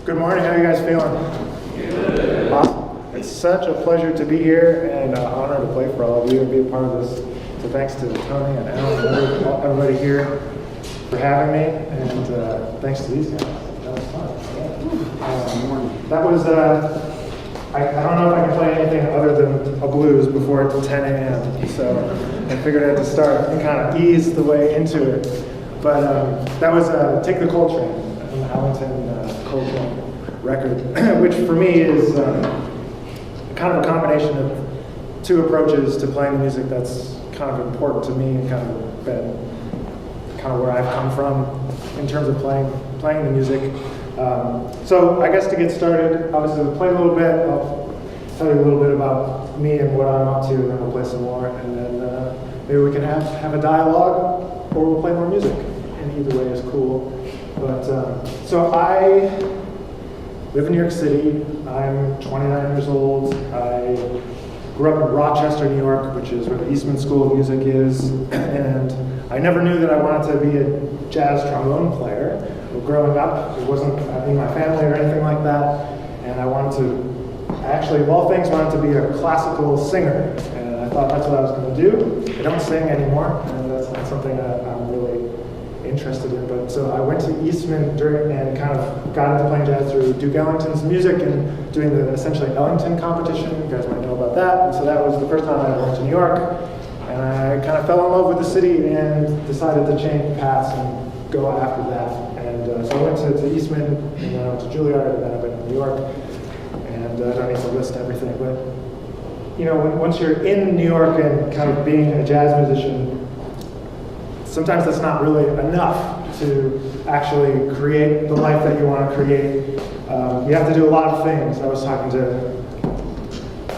Good morning, how are you guys feeling? Good. Awesome. It's such a pleasure to be here and an honor to play for all of you and be a part of this. So thanks to Tony and Alan and everybody here for having me, and thanks to these guys. That was fun. That was, I don't know if I can play anything other than a blues before 10 a.m., so I figured I had to start and kind of ease the way into it. But that was Take the Coal Train, an Allington Coal Train record, which for me is kind of a combination of two approaches to playing music that's kind of important to me and kind of been kind of where I've come from in terms of playing the music. So I guess to get started, obviously we'll play a little bit. I'll tell you a little bit about me and what I'm up to, and then we'll play some more, and then maybe we can have a dialogue, or we'll play more music. And either way is cool. But so I live in New York City. I'm 29 years old. I grew up in Rochester, New York, which is where the Eastman School of Music is, and I never knew that I wanted to be a jazz trombone player. Growing up, it wasn't in my family or anything like that, and I actually, of all things, wanted to be a classical singer, and I thought that's what I was going to do. I don't sing anymore, and that's not something that I'm really interested in, but so I went to Eastman and kind of got into playing jazz through Duke Ellington's music and doing the essentially Ellington competition. You guys might know about that. And so that was the first time I went to New York, and I kind of fell in love with the city and decided to change paths and go after that. And so I went to Eastman, and then I went to Juilliard, and then I went to New York. And I don't need to list everything, but you know, once you're in New York and kind of being a jazz musician, sometimes that's not really enough to actually create the life that you want to create. You have to do a lot of things. I was talking to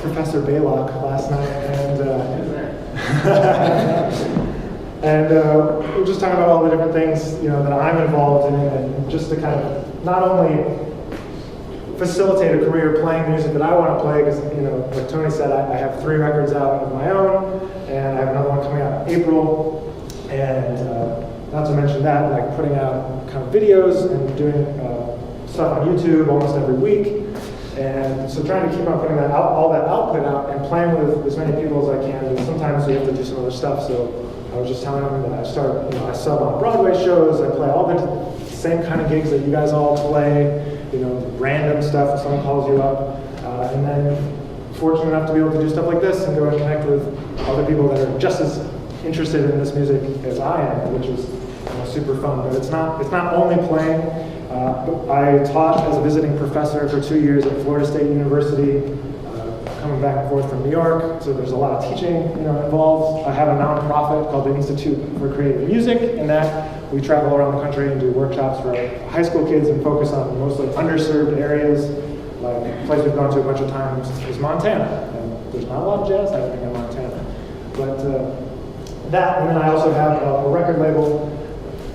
Professor Baylock last night, and we were just talking about all the different things, you know, that I'm involved in, and just to kind of not only facilitate a career playing music that I want to play, because, you know, like Tony said, I have 3 records out of my own, and I have another one coming out in April. And not to mention that, like putting out kind of videos and doing stuff on YouTube almost every week. And so trying to keep on putting all that output out and playing with as many people as I can. And sometimes you have to do some other stuff. So I was just telling them that I sub on Broadway shows. I play all the same kind of gigs that you guys all play. You know, random stuff if someone calls you up. And then fortunate enough to be able to do stuff like this and go and connect with other people that are just as interested in this music as I am, which is super fun. But it's not only playing. I taught as a visiting professor for 2 years at Florida State University, coming back and forth from New York. So there's a lot of teaching, involved. I have a nonprofit called the Institute for Creative Music, and that we travel around the country and do workshops for high school kids and focus on mostly underserved areas. Like a place we've gone to a bunch of times is Montana, and there's not a lot of jazz happening in Montana. But that, and then I also have a record label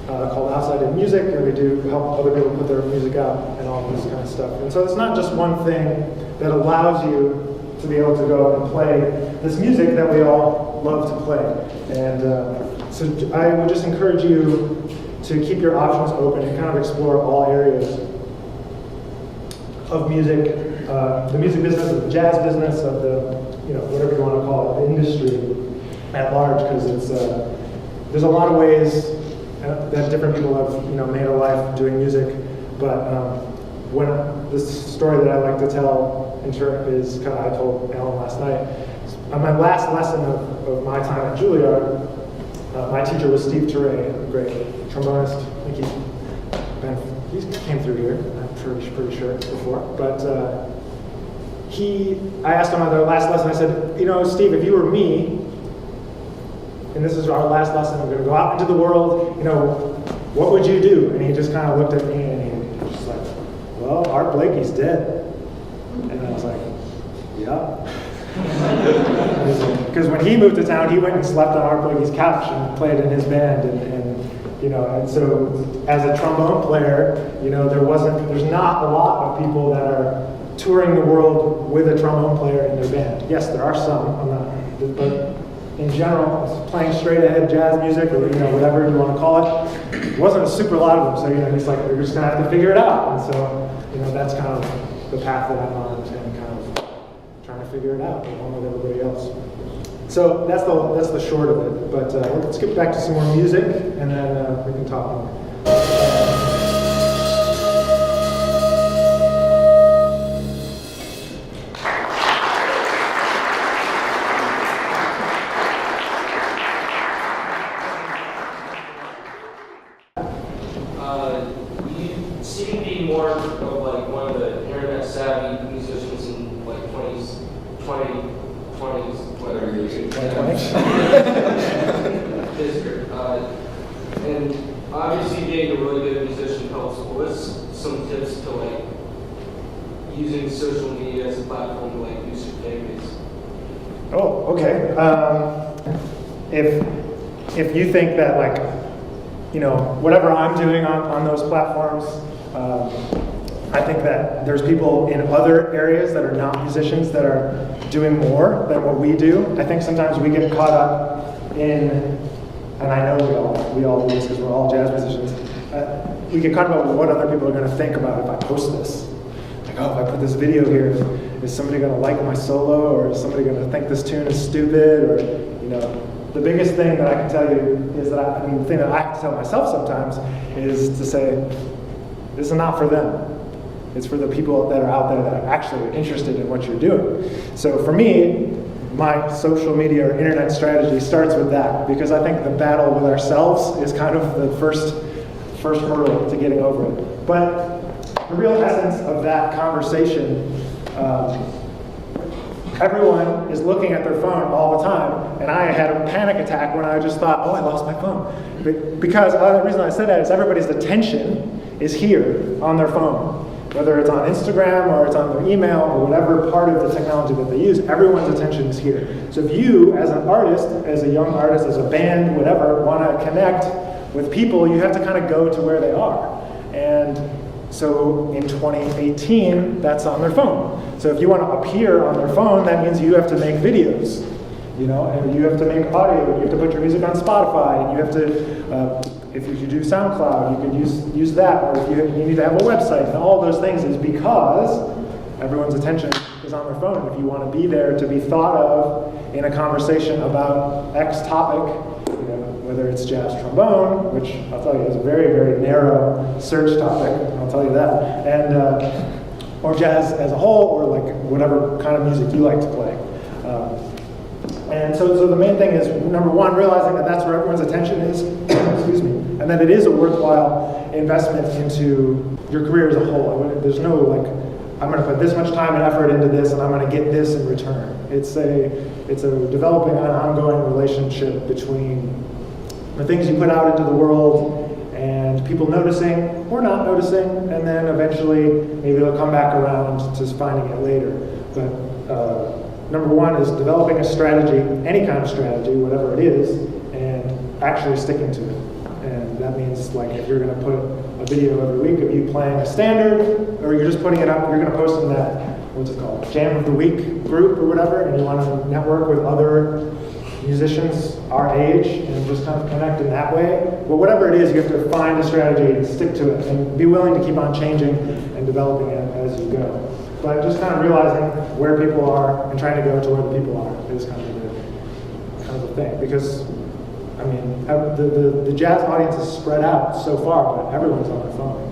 called Outside in Music, and we do help other people put their music out and all this kind of stuff. And so it's not just one thing that allows you to be able to go and play this music that we all love to play. And so I would just encourage you to keep your options open and kind of explore all areas of music, the music business, the jazz business, of the, whatever you want to call it, the industry at large, because it's there's a lot of ways that different people have made a life doing music. But when this story that I like to tell in Turre is kind of, I told Alan last night, on my last lesson of my time at Juilliard, my teacher was Steve Turre, a great trombonist. I think he came through here, I'm pretty sure, before. But I asked him on the last lesson, I said, Steve, if you were me, and this is our last lesson, we're going to go out into the world, what would you do? And he just kind of looked at me and he was just like, well, Art Blakey's dead. And I was like, yeah. Because when he moved to town, he went and slept on Art Blakey's couch and played in his band, and And so as a trombone player, there's not a lot of people that are touring the world with a trombone player in their band. Yes, there are some, but in general, playing straight ahead jazz music or whatever you want to call it, wasn't a super lot of them. So he's like, we're just gonna have to figure it out. And so that's kind of the path that I'm on, and kind of trying to figure it out along with everybody else. So that's the short of it. But let's get back to some more music, and then we can talk more. You seem to be more of like one of the internet savvy musicians in like 20s, whatever it is. And obviously being a really good musician helps. What's some tips to like using social media as a platform to like boost your fan base? Oh, okay. If you think that whatever I'm doing on those platforms, I think that there's people in other areas that are not musicians that are doing more than what we do. I think sometimes we get caught up in, and I know we all do this because we're all jazz musicians, we get caught up with what other people are going to think about if I post this. Like, oh, if I put this video here, is somebody going to like my solo, or is somebody going to think this tune is stupid, or the biggest thing that I can tell you is that the thing that I have to tell myself sometimes is to say, this is not for them. It's for the people that are out there that are actually interested in what you're doing. So for me, my social media or internet strategy starts with that, because I think the battle with ourselves is kind of the first hurdle to getting over it. But the real essence of that conversation, everyone is looking at their phone all the time, and I had a panic attack when I just thought, oh, I lost my phone. Because the reason I said that is everybody's attention is here on their phone. Whether it's on Instagram or it's on their email or whatever part of the technology that they use, everyone's attention is here. So if you, as an artist, as a young artist, as a band, whatever, want to connect with people, you have to kind of go to where they are. And so in 2018, that's on their phone. So if you want to appear on their phone, that means you have to make videos, and you have to make audio, you have to put your music on Spotify, and you have to, if you do SoundCloud, you can use that, or if you need to have a website, and all those things is because everyone's attention is on their phone. If you want to be there to be thought of in a conversation about X topic, whether it's jazz trombone, which I'll tell you is a very, very narrow search topic, I'll tell you that, and or jazz as a whole, or like whatever kind of music you like to play. And so the main thing is, number one, realizing that that's where everyone's attention is, excuse me, and that it is a worthwhile investment into your career as a whole. There's no I'm going to put this much time and effort into this, and I'm going to get this in return. It's a developing an ongoing relationship between the things you put out into the world and people noticing or not noticing, and then eventually maybe they'll come back around to finding it later. But number one is developing a strategy, any kind of strategy, whatever it is, and actually sticking to it. And that means if you're going to put a video every week of you playing a standard, or you're just putting it up, you're going to post in that, what's it called, Jam of the Week group or whatever, and you want to network with other musicians our age and just kind of connect in that way. Well, whatever it is, you have to find a strategy and stick to it, and be willing to keep on changing and developing it as you go. But just kind of realizing where people are and trying to go to where the people are is kind of the thing. Because the jazz audience is spread out so far, but everyone's on their phone.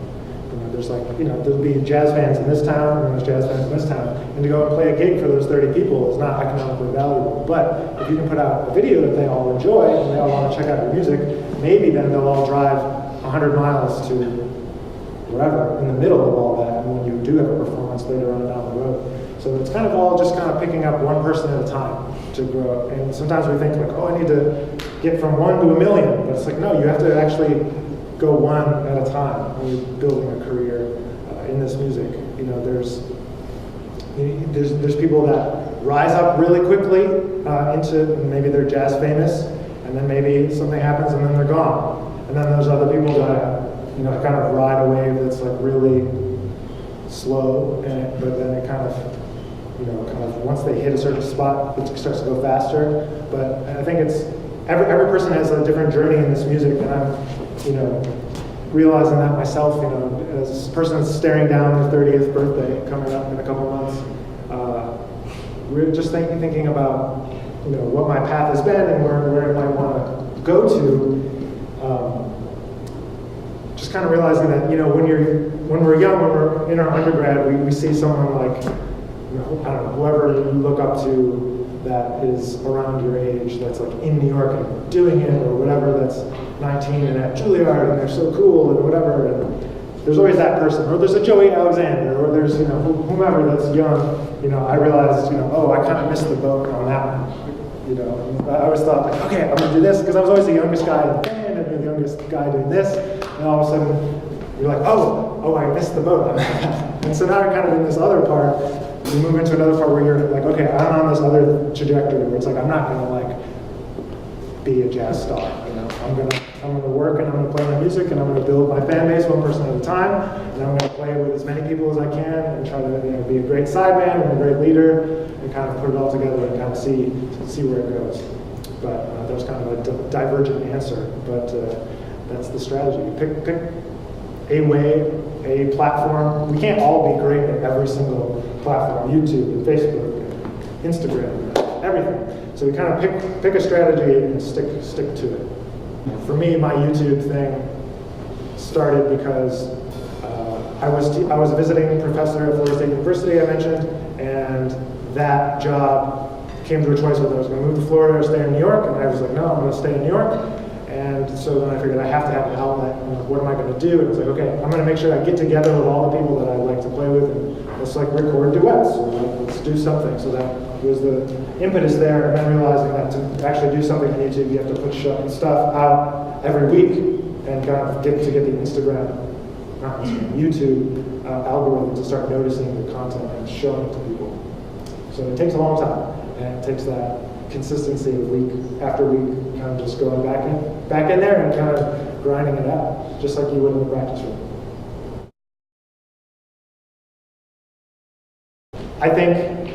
There's there'll be jazz fans in this town, and there's jazz fans in this town, and to go and play a gig for those 30 people is not economically valuable. But if you can put out a video that they all enjoy and they all want to check out your music, maybe then they'll all drive 100 miles to wherever in the middle of all that, and when you do have a performance later on down the road. So it's kind of all just kind of picking up one person at a time to grow. And sometimes we think oh, I need to get from 1 to 1,000,000. But it's no, you have to actually go one at a time when you're building a career in this music. There's people that rise up really quickly into maybe they're jazz famous, and then maybe something happens and then they're gone. And then there's other people that, kind of ride a wave that's like really slow, but then it kind of, once they hit a certain spot, it starts to go faster. But I think it's, every person has a different journey in this music, and I'm, realizing that myself, as a person that's staring down their 30th birthday coming up in a couple months, we're just thinking about, what my path has been and where I might want to go to. Just kind of realizing that, when we're young, when we're in our undergrad, we see someone like, I don't know, whoever you look up to that is around your age, that's like in New York and doing it, or whatever, that's 19 and at Juilliard and they're so cool and whatever. And there's always that person, or there's a Joey Alexander, or there's whomever that's young. I realized, oh, I kind of missed the boat on that one. I always thought like, okay, I'm gonna do this, because I was always the youngest guy in the band and the youngest guy doing this, and all of a sudden you're like, oh, I missed the boat. And so now I'm kind of in this other part. You move into another part where you're like, okay, I'm on this other trajectory where it's like I'm not gonna like be a jazz star. I'm gonna work and I'm gonna play my music and I'm gonna build my fan base one person at a time, and I'm gonna play with as many people as I can and try to be a great sideman and a great leader and kind of put it all together and kind of see where it goes. But that was kind of a divergent answer, but that's the strategy. Pick a way, a platform. We can't all be great at every single platform, YouTube and Facebook and Instagram, everything. So we kind of pick a strategy and stick to it. For me, my YouTube thing started because I was a visiting professor at Florida State University, I mentioned, and that job came to a choice whether I was going to move to Florida or stay in New York, and I was like, no, I'm going to stay in New York. And so then I figured I have to have an outlet. What am I going to do? And it's like, okay, I'm going to make sure I get together with all the people that I like to play with, and let's like record duets, or let's do something. So that was the impetus there, and then realizing that to actually do something on YouTube, you have to put stuff out every week and kind of get the YouTube algorithm to start noticing the content and showing it to people. So it takes a long time, and it takes that consistency of week after week, kind of just going back in there and kind of grinding it out, just like you would in the practice room. I think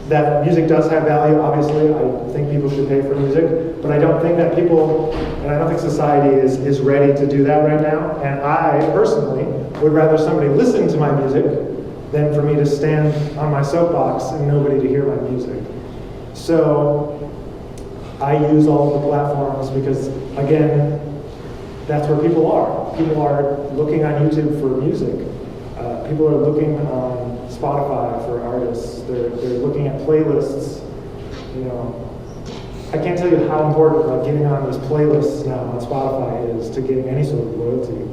that music does have value, obviously. I think people should pay for music, but I don't think that and I don't think society is ready to do that right now. And I, personally, would rather somebody listen to my music than for me to stand on my soapbox and nobody to hear my music. So I use all the platforms because, again, that's where people are. People are looking on YouTube for music. People are looking on Spotify for artists. They're looking at playlists. I can't tell you how important getting on these playlists now on Spotify is to getting any sort of loyalty.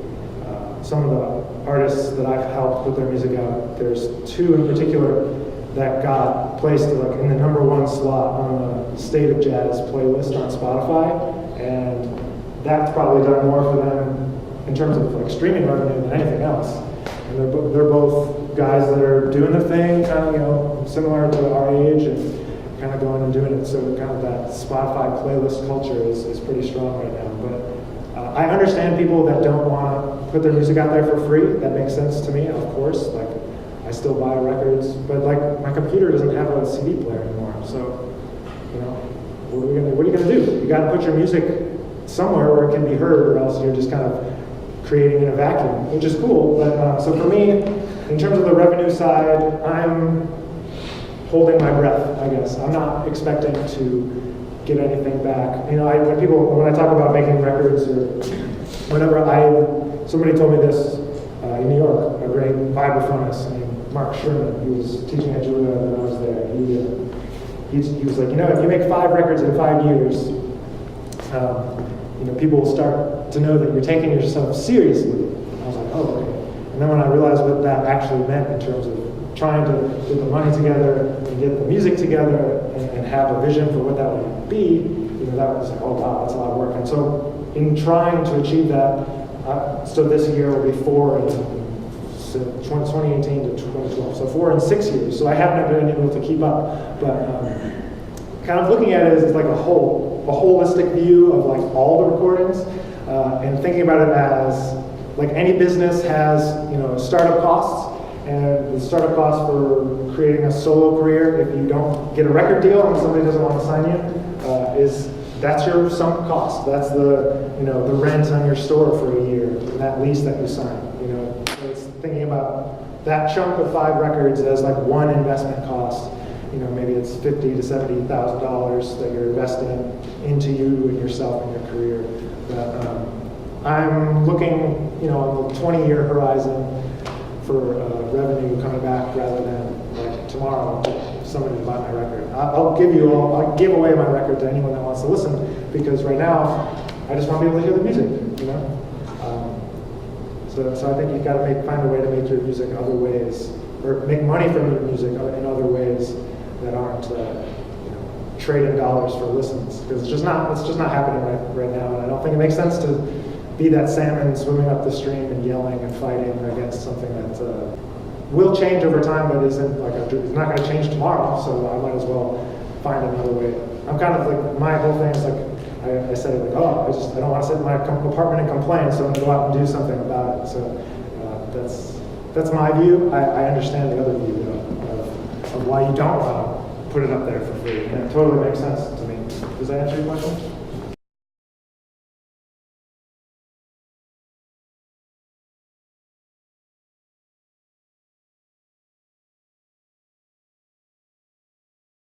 Some of the artists that I've helped put their music out, there's two in particular that got placed in the #1 slot on the State of Jazz playlist on Spotify, and that's probably done more for them in terms of streaming revenue than anything else. And they're both guys that are doing the thing, kind of similar to our age, and kind of going and doing it. So kind of that Spotify playlist culture is pretty strong right now. But I understand people that don't want to put their music out there for free. That makes sense to me, of course. I still buy records, but my computer doesn't have a CD player anymore. So, what are you gonna do? You got to put your music somewhere where it can be heard, or else you're just kind of creating in a vacuum, which is cool. But so for me, in terms of the revenue side, I'm holding my breath, I guess. I'm not expecting to get anything back. When I talk about making records or whatever, somebody told me this in New York, a great vibraphonist named Mark Sherman. He was teaching at Juilliard when I was there. He was like, if you make 5 records in 5 years, people will start to know that you're taking yourself seriously. I was like, oh, okay. And then when I realized what that actually meant in terms of trying to get the money together and get the music together and have a vision for what that would be, that was like, oh wow, that's a lot of work. And so in trying to achieve that, so this year will be 4 in 2018 to 2012, so 4 in 6 years. So I haven't been able to keep up, but kind of looking at it as like a holistic view of all the recordings. and thinking about it as, like any business has, startup costs, and the startup costs for creating a solo career, if you don't get a record deal and somebody doesn't want to sign you, that's your sunk cost. That's the rent on your store for a year, and that lease that you sign. So it's thinking about that chunk of 5 records as like one investment cost. Maybe it's $50,000 to $70,000 that you're investing into you and yourself and your career. But I'm looking, on the 20-year horizon for revenue coming back rather than like tomorrow somebody to buy my record. I'll give away my record to anyone that wants to listen, because right now I just want to be able to hear the music. So I think you've got to find a way to make your music other ways, or make money from your music in other ways that aren't trading dollars for listens, because it's just not happening right now, and I don't think it makes sense to be that salmon swimming up the stream and yelling and fighting against something that will change over time, but isn't it's not going to change tomorrow. So I might as well find another way. I'm kind of like, my whole thing is like, I said it like, I don't want to sit in my apartment and complain, so I'm going to go out and do something about it. So that's my view. I understand the other view of why you don't want to put it up there for free, and it totally makes sense to me. Does that answer your question?